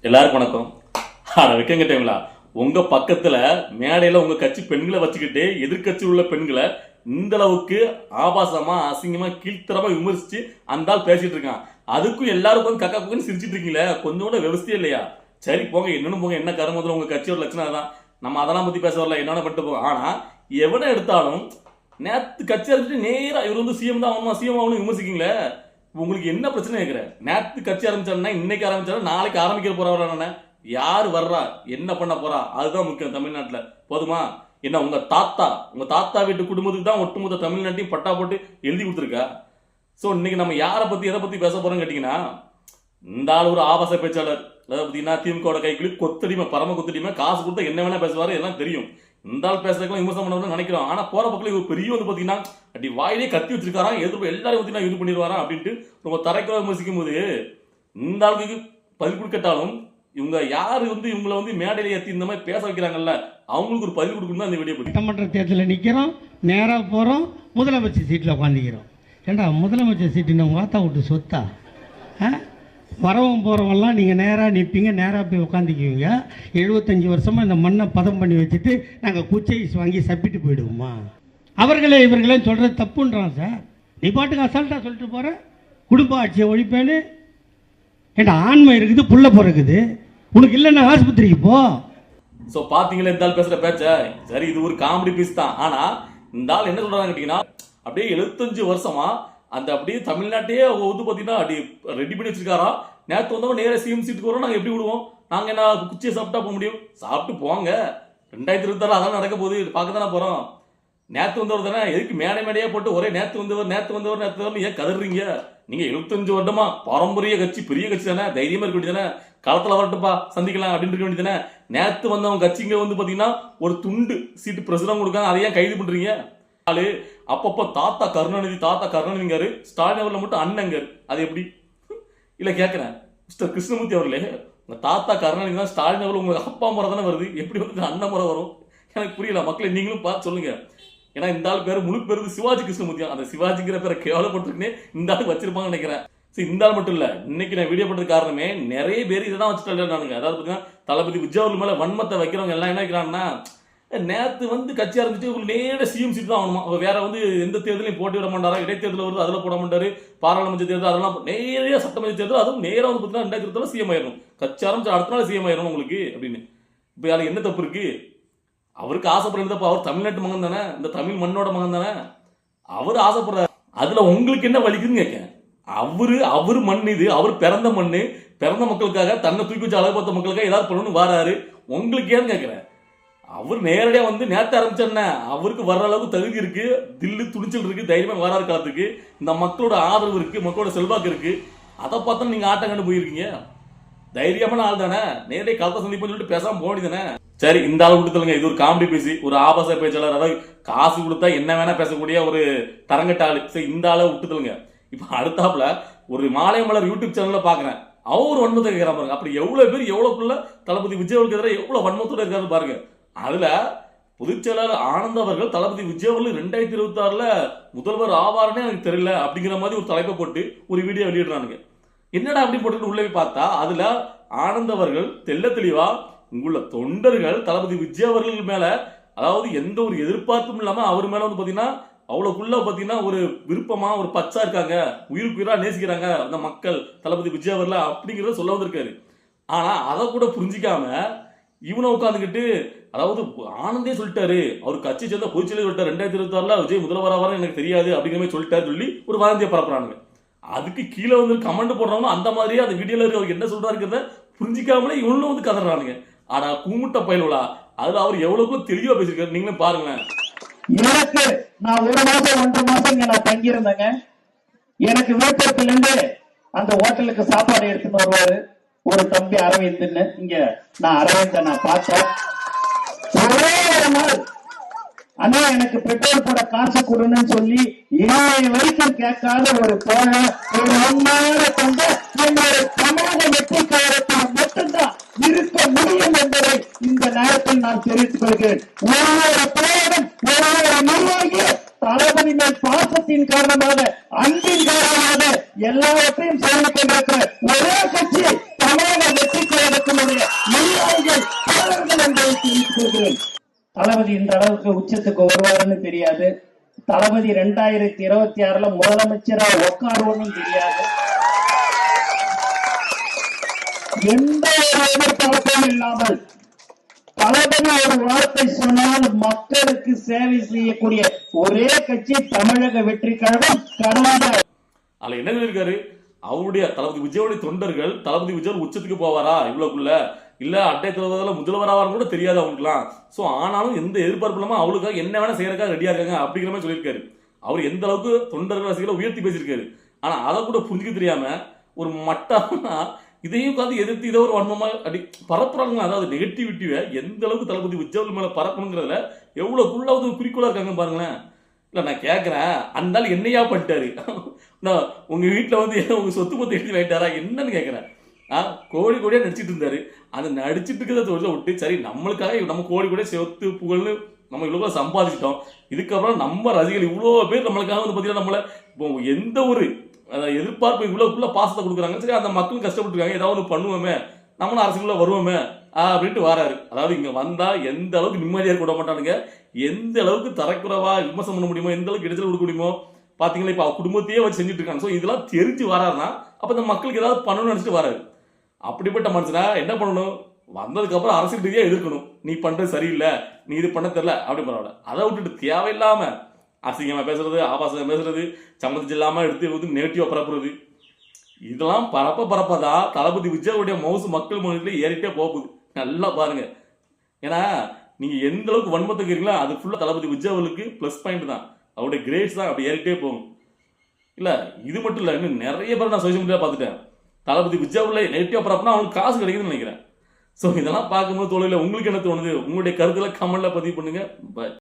எல்லாருக்கும் வணக்கம். ஆனா வைக்கங்க டைம்ல உங்க பக்கத்துல மேடையில உங்க கட்சி பெண்களை வச்சுக்கிட்டு எதிர்கட்சி உள்ள பெண்களை இந்த அளவுக்கு ஆபாசமா அசிங்கமா கீழ்த்தரமா விமர்சிச்சு அந்த ஆள் பேசிட்டு இருக்கான். அதுக்கும் எல்லாரும் வந்து கக்கா குக்கன்னு சிரிச்சிட்டு இருக்கீங்களே, கொஞ்சம் கூட விவசாயம் இல்லையா? சரி போங்க, என்னன்னு போங்க, என்ன கருமத்துல உங்க கட்சியோட லட்சணம் தான். நம்ம அதெல்லாம் பத்தி பேச வரல, என்னென்ன பட்டு போவோம். ஆனா எவனை எடுத்தாலும் நேத்து கட்சி ஆரம்பிச்சுட்டு நேரா இவர் வந்து சிஎம் தான் ஆகணுமா, சிஎம் ஆகணும் விமர்சிக்கீங்களே. உங்களுக்கு என்ன பிரச்சனை கேட்கிறேன்? நேற்று கட்சி ஆரம்பிச்சாருன்னா இன்னைக்கு ஆரம்பிச்சாலும் நாளைக்கு ஆரம்பிக்க போறவரான யார் வர்றா, என்ன பண்ண போறா, அதுதான் முக்கியம் தமிழ்நாட்டில். போதுமா? என்ன உங்க தாத்தா வீட்டு குடும்பத்துக்கு தான் ஒட்டுமொத்த தமிழ்நாட்டையும் பட்டா போட்டு எழுதி கொடுத்துருக்கா? ஸோ இன்னைக்கு நம்ம யாரை பத்தி எதை பத்தி பேச போறோம்னு கேட்டீங்கன்னா, இந்த ஆள் ஒரு ஆபாச பேச்சாளர். அதாவது பார்த்தீங்கன்னா திமுக கைக்குள்ளி கொத்தடிமை, பரம கொத்தடிமை, காசு கொடுத்தா என்ன வேணா பேசுவாரு, எல்லாம் தெரியும். இந்த ஆள் பேசுறதுக்கெல்லாம் விமர்சனம் பண்ணணும்னு நினைக்கிறோம். ஆனா போற பக்கம் இவர் பெரிய வந்து பாத்தீங்கன்னா அப்படி வாயிலே கத்தி வச்சிருக்காராம், எதிர்ப்பு எல்லாரும் பார்த்தீங்கன்னா இது பண்ணிடுவாராம் அப்படின்ட்டு ரொம்ப தரைக்குள்ள விமர்சிக்கும் போது இந்த ஆளுக்கு பதில் கொடுக்கட்டாலும் இவங்க யாரு வந்து இவங்களை வந்து மேடையில ஏற்றி இந்த மாதிரி பேச வைக்கிறாங்கல்ல, அவங்களுக்கு ஒரு பதில் கொடுக்கணும் தான் இந்த வீடியோ பத்தி. சட்டமன்ற தேர்தலில் நிற்கிறோம், நேராக போகிறோம், முதலமைச்சர் சீட்டில் உட்காந்துக்கிறோம். ஏண்டா முதலமைச்சர் சீட்டு உங்கள் ஆத்தா விட்டு சொத்தா? வரவும் போகிறவங்கலாம் நீங்கள் நேராக நிற்பீங்க, நேராக போய் உட்காந்துக்குவீங்க. 75 வருஷமாக இந்த மண்ணை பதம் பண்ணி வச்சுட்டு நாங்கள் குச்சை வாங்கி சப்பிட்டு போயிடுவோமா? அவர்களே இவர்களே சொல்கிறது தப்புன்றான் சார். நீ பாட்டுக்கு அசால்ட்டாக சொல்லிட்டு போகிற குடும்ப ஆட்சியை ஒழிப்பேன்னு. ஏண்டா ஆண்மை இருக்குது, புள்ள பிறகுது, உனக்கு இல்லைன்னா ஆஸ்பத்திரிக்கு போ. ஸோ பார்த்தீங்களா இந்த ஆள் பேசுகிற பேச்ச? சரி இது ஒரு காமெடி பீஸ் தான். ஆனால் இந்த ஆள் என்ன சொல்கிறாங்க கேட்டிங்கன்னா, அப்படியே 75 வருஷமா அந்த அப்படியே தமிழ்நாட்டையே வந்து பார்த்தீங்கன்னா அப்படி ரெடி பண்ணி வச்சிருக்காராம். நேற்று வந்தவங்க நேராக சிஎம் சீட்டுக்கு வரோம், நாங்கள் எப்படி விடுவோம்? நாங்கள் என்ன குச்சியை சாப்பிட்டா போக முடியும்? சாப்பிட்டு போங்க, 2026 அதான் நடக்க போகுது, பார்க்க தானே போகிறோம். நேற்று வந்தவர் தானே, எதுக்கு மேடையாக போட்டு ஒரே நேற்று வந்தவர் ஏன் கதறீங்க? நீங்கள் 75 வருடமா பாரம்பரிய கட்சி, பெரிய கட்சி தானே, தைரியமாக இருக்க வேண்டியதானே, களத்தில் வரட்டுப்பா சந்திக்கலாம் அப்படின்னு இருக்க வேண்டியதானே. நேற்று வந்தவங்க கட்சிங்க வந்து பார்த்தீங்கன்னா ஒரு துண்டு சீட்டு பிரசிடண்ட் கொடுக்காங்க, அதையும் கைது பண்ணுறீங்க. அப்பப்போ தாத்தா கருணாநிதிங்காரு, ஸ்டாலின் அவர்ல மட்டும் அண்ணங்காரு. அது எப்படி? இல்ல கேட்கிறேன் மிஸ்டர் கிருஷ்ணமூர்த்தி அவர்களே, உங்க தாத்தா கருணாநிதி தான், ஸ்டாலின் அவர்கள் உங்க அப்பா முறை தானே வருது, எப்படி வந்து அண்ணன் முறை வரும்? எனக்கு புரியல. மக்களை நீங்களும் பார்த்து சொல்லுங்க. ஏன்னா இந்த ஆள் பேரு முழு பேரு சிவாஜி கிருஷ்ணமூர்த்தி, அந்த சிவாஜிங்கிற பேரை கேவலப்பட்டிருக்குன்னே இந்த ஆள் வச்சிருப்பாங்கன்னு நினைக்கிறேன். சரி இந்த ஆள் மட்டும் இல்ல, இன்னைக்கு நான் வீடியோ போட்டது காரணமே நிறைய பேர் இதை தான் வச்சுட்டு நானுங்க. அதாவது பார்த்தீங்கன்னா தளபதி விஜய் அவர்கள் மேல வன்மத்தை வைக்கிறவங்க எல்லாம் என்ன வைக்கிறாங்கன்னா, நேற்று வந்து கட்சி ஆரம்பிச்சுட்டு உங்களுக்கு நேர சிஎம் சீட் தான் ஆகணுமா, வேற வந்து எந்த தேர்தலையும் போட்டி விட மாட்டாரா, இடைத்தேர்தல் வருது அதில் போட மாட்டாரு, பாராளுமன்ற தேர்தல் அதெல்லாம் நேரடியா சட்டமன்ற தேர்தல், அதுவும் நேராக வந்து பார்த்தீங்கன்னா 2020 சிஎம் ஆயிரும், கட்சி ஆரம்பிச்சு அடுத்த நாள் சிஎம் ஆயிரும் உங்களுக்கு அப்படின்னு. இப்போ யாருக்கு என்ன தப்பு இருக்கு? அவருக்கு ஆசைப்படுறது, அவர் தமிழ்நாட்டு மகன் தானே, இந்த தமிழ் மண்ணோட மகன் தானே, அவர் ஆசைப்படுறாரு. அதுல உங்களுக்கு என்ன வலிக்குதுன்னு கேட்க. அவரு மண் இது, அவர் பிறந்த மண்ணு, பிறந்த மக்களுக்காக தன்னை தூக்கி வச்சு அழகு பார்த்த மக்களுக்காக ஏதாவது பண்ணணும்னு வராரு. உங்களுக்கு ஏன்னு கேட்கிறேன். அவர் நேரடியா வந்து நேற்று ஆரம்பிச்சா அவருக்கு வர்ற அளவுக்கு தகுதி இருக்கு, தில்லு துணிச்சல் இருக்கு, தைரியமா வராது காலத்துக்கு, இந்த மக்களோட ஆதரவு இருக்கு, மக்களோட செல்வாக்கு இருக்கு. அதை பார்த்தா நீங்க ஆட்டம் கண்டு போயிருக்கீங்க. தைரியமான ஆள் தானே, நேரடியாக களத்தை சந்திப்போம்னு சொல்லிட்டு பேசாம போடி தானே. சரி இந்த ஆள் கொடுத்துருங்க, இது ஒரு காமெடி பேசி, ஒரு ஆபாச பேச்சாளர், அதாவது காசு கொடுத்தா என்ன வேணா பேசக்கூடிய ஒரு தரங்கட்ட ஆளு. சரி இந்த ஆளை விட்டுதலுங்க. இப்ப அடுத்தாப்புல ஒரு மாலை மலர் யூடியூப் சேனல்ல பாக்குறேன், அவர் வன்மத்தை கேட்கிறான் பாருங்க. அப்படி எவ்வளவு பேர் எவ்வளவுக்குள்ள தளபதி விஜய்க்கு எதிராக எவ்வளவு வன்மத்தோட இருக்காரு பாருங்க. அதுல பொதுச் செயலாளர் ஆனந்த் அவர்கள் தளபதி விஜய் அவர்கள் 2026 முதல்வர் ஆவார்னே எனக்கு தெரியல அப்படிங்கிற மாதிரி ஒரு தலைப்பை போட்டு ஒரு வீடியோ வெளியிடுறானுங்க. என்னடா அப்படி போட்டு உள்ள போய் பார்த்தா அதுல ஆனந்த் அவர்கள் தெள்ள தெளிவா உங்களுள்ள தொண்டர்கள் தளபதி விஜய் அவர்கள் மேல, அதாவது எந்த ஒரு எதிர்பார்ப்பும் இல்லாம அவர் மேல வந்து பாத்தீங்கன்னா அவ்வளவுக்குள்ள பாத்தீங்கன்னா ஒரு விருப்பமா ஒரு பச்சா இருக்காங்க, உயிருக்கு உயிரா நேசிக்கிறாங்க அந்த மக்கள் தளபதி விஜய் அவர்ல அப்படிங்கிறத சொல்ல வந்திருக்காரு. ஆனா அதை கூட புரிஞ்சிக்காம இவனை உட்காந்துக்கிட்டு, அதாவது ஆனந்தே சொல்லிட்டாரு, அவர் கட்சி சேர்ந்த பொதுச்செயலர் சொல்லிட்டாரு 2026 விஜய் முதல்வராக எனக்கு தெரியாது அப்படிங்கிற மாதிரி சொல்லிட்டாரு சொல்லி ஒரு வாந்தியை பரப்புறானுங்க. அதுக்கு கீழே வந்து கமெண்ட் போடுறவங்க அந்த மாதிரியே அந்த வீடியோல அவர் என்ன சொல்றாருங்கிறத புரிஞ்சிக்காமலே இவனும் வந்து கதறானுங்க. ஆனா கூமுட்ட பயலுலா அதுல அவர் எவ்வளவு தெளிவா பேசிருக்காரு, நீங்களும் பாருங்களேன். எனக்கு நான் 1 மாசம் 1.5 மாசம் இங்க நான் தங்கி இருந்தேங்க. எனக்கு விழுப்புரத்துல இருந்து அந்த ஹோட்டலுக்கு சாப்பாடு எடுத்துன்னு வருவாரு ஒரு தம்பி அரவிந்த்னு. இங்க நான் அரவிந்த நான் பார்த்தேன். ஒரே ஒரு நாள் அண்ணா எனக்கு பெட்ரோல் போட காசு கொடுன்னு சொல்லி இன்னைய வரைக்கும் கேட்காத ஒரு தோழ, ஒரு உண்மையான கொண்ட என்னுடைய சமூக வெற்றிக்காரத்தில் மட்டும்தான் இருக்க முடியும் என்பதை இந்த நேரத்தில் நான் தெரிவித்துக் கொள்கிறேன். ஒவ்வொரு தோழரும் ஒவ்வொரு நிர்வாகி தளபதி மேல் பாசத்தின் காரணமாக, அன்பின் காரணமாக எல்லாவற்றையும் செய்து கொண்டிருக்கிற ஒரே கட்சி தமிழக வெற்றிக்காரத்துக்கு தமிழகத்தினுடைய நிர்வாகிகள் தோழர்கள் என்பதை தெரிவித்துக் கொள்கிறேன். தளபதி இந்த அளவுக்கு உச்சத்துக்கு வருவாருன்னு தெரியாது. தளபதி 2026 முதலமைச்சரா உட்காருவோன்னு தெரியாது. எந்த ஒரு எதிர்பார்ப்பும் இல்லாமல் தளபதி ஒரு வார்த்தை சொன்னால் மக்களுக்கு சேவை செய்யக்கூடிய ஒரே கட்சி தமிழக வெற்றி கழகம். கடந்த அதுல என்ன சொல்லியிருக்காரு, அவருடைய தளபதி விஜயோடைய தொண்டர்கள் தளபதி விஜய் உச்சத்துக்கு போவாரா இவ்வளவுக்குள்ள, இல்ல அட்டை தளபதியில முதல்வராவான்னு கூட தெரியாது அவங்களுக்குலாம். சோ ஆனாலும் எந்த எதிர்பார்ப்பு இல்லாம அவளுக்காக என்ன வேணா செய்யறதுக்காக ரெடியா இருக்காங்க அப்படிங்கிற மாதிரி சொல்லியிருக்காரு. அவர் எந்த அளவுக்கு தொண்டர்கள் ரசிகளை உயர்த்தி பேசியிருக்காரு. ஆனா அதை கூட புரிஞ்சுக்க தெரியாம ஒரு மட்டமா இதையும் உட்காந்து எதிர்த்து இதை ஒரு வன்மமா அப்படி பரப்புறாங்க. அதாவது நெகட்டிவிட்டியை எந்த அளவுக்கு தளபதி விஜய் மேல பரப்பணுங்கிறதுல எவ்வளவுக்குள்ளாவது குறிக்கோளா இருக்காங்க பாருங்களேன். இல்ல நான் கேட்கறேன், அந்த ஆள் என்னையா பண்ணிட்டாரு? நான் உங்க வீட்டுல வந்து உங்க சொத்து பத்தி எழுதி வாங்கிட்டாரா என்னன்னு கேட்கறேன். கோடி கோடியா நடிச்சிட்டு இருந்தாரு. அந்த நடிச்சிட்டு இருக்கிறத விட்டு சரி நம்மளுக்காக நம்ம கோடி கோடியா சொத்து புகழ்னு நம்ம இவ்வளவு சம்பாதிச்சிட்டோம். இதுக்கப்புறம் நம்ம ரசிகர்கள் இவ்வளவு பேர் நம்மளுக்காக வந்து பாத்தீங்கன்னா நம்மள இப்போ எந்த ஒரு எதிர்பார்ப்பு இவ்வளவுக்குள்ள பாசத்தை கொடுக்குறாங்க. சரி அந்த மக்களும் கஷ்டப்பட்டு இருக்காங்க, ஏதாவது ஒன்று பண்ணுவோமே, நம்மளும் அரசுக்குள்ள வருவோமே அப்படின்ட்டு வராரு. அதாவது இங்க வந்தா எந்த அளவுக்கு நிம்மதியா இருக்க விட மாட்டானுங்க, எந்த அளவுக்கு தரக்குறவா விமர்சனம் பண்ண முடியுமோ, எந்த அளவுக்கு இடைச்சல் கொடுக்க முடியுமோ பாத்தீங்களா. இப்ப குடும்பத்தையே வச்சு செஞ்சுட்டு இருக்காங்க. ஸோ இதெல்லாம் தெரிஞ்சு வராருன்னா அப்ப இந்த மக்களுக்கு ஏதாவது பண்ணணும்னு நினைச்சிட்டு வராரு. அப்படிப்பட்ட மனுஷனா என்ன பண்ணணும், வந்ததுக்கு அப்புறம் அரசியல் ரீதியா எதிர்க்கணும். நீ பண்றது சரியில்லை, நீ இது பண்ண தெரியல அப்படி பரவாயில்ல. அதை விட்டுட்டு தேவையில்லாம அசிங்கமா பேசுறது, ஆபாசமா பேசுறது, சம்மந்தம் இல்லாம எடுத்து நெகட்டிவா பரப்புறது, இதெல்லாம் பரப்பதான் தளபதி விஜயோடைய மவுசு மக்கள் மனதிலே ஏறிட்டே போகுது. நல்லா பாருங்க. ஏன்னா நீங்க எந்த அளவுக்கு வன்மத்தை இருக்கிறீங்களோ அது ஃபுல்லா தளபதி விஜய் அவர்களுக்கு பிளஸ் பாயிண்ட் தான், அவருடைய கிரேட்ஸ் தான் அப்படி ஏறிட்டே போகும். இல்ல இது மட்டும் இல்ல, இன்னும் நிறைய பேர் நான் சோசியல் மீடியா பார்த்துட்டேன். தளபதி விஜய் உள்ள நெகட்டிவா பரப்புனா அவங்களுக்கு காசு கிடைக்குதுன்னு நினைக்கிறேன். ஸோ இதெல்லாம் பார்க்கும்போது தொழில உங்களுக்கு என்ன தோணுது, உங்களுடைய கருத்துல கமெண்ட்ல பதிவு பண்ணுங்க. பாய்.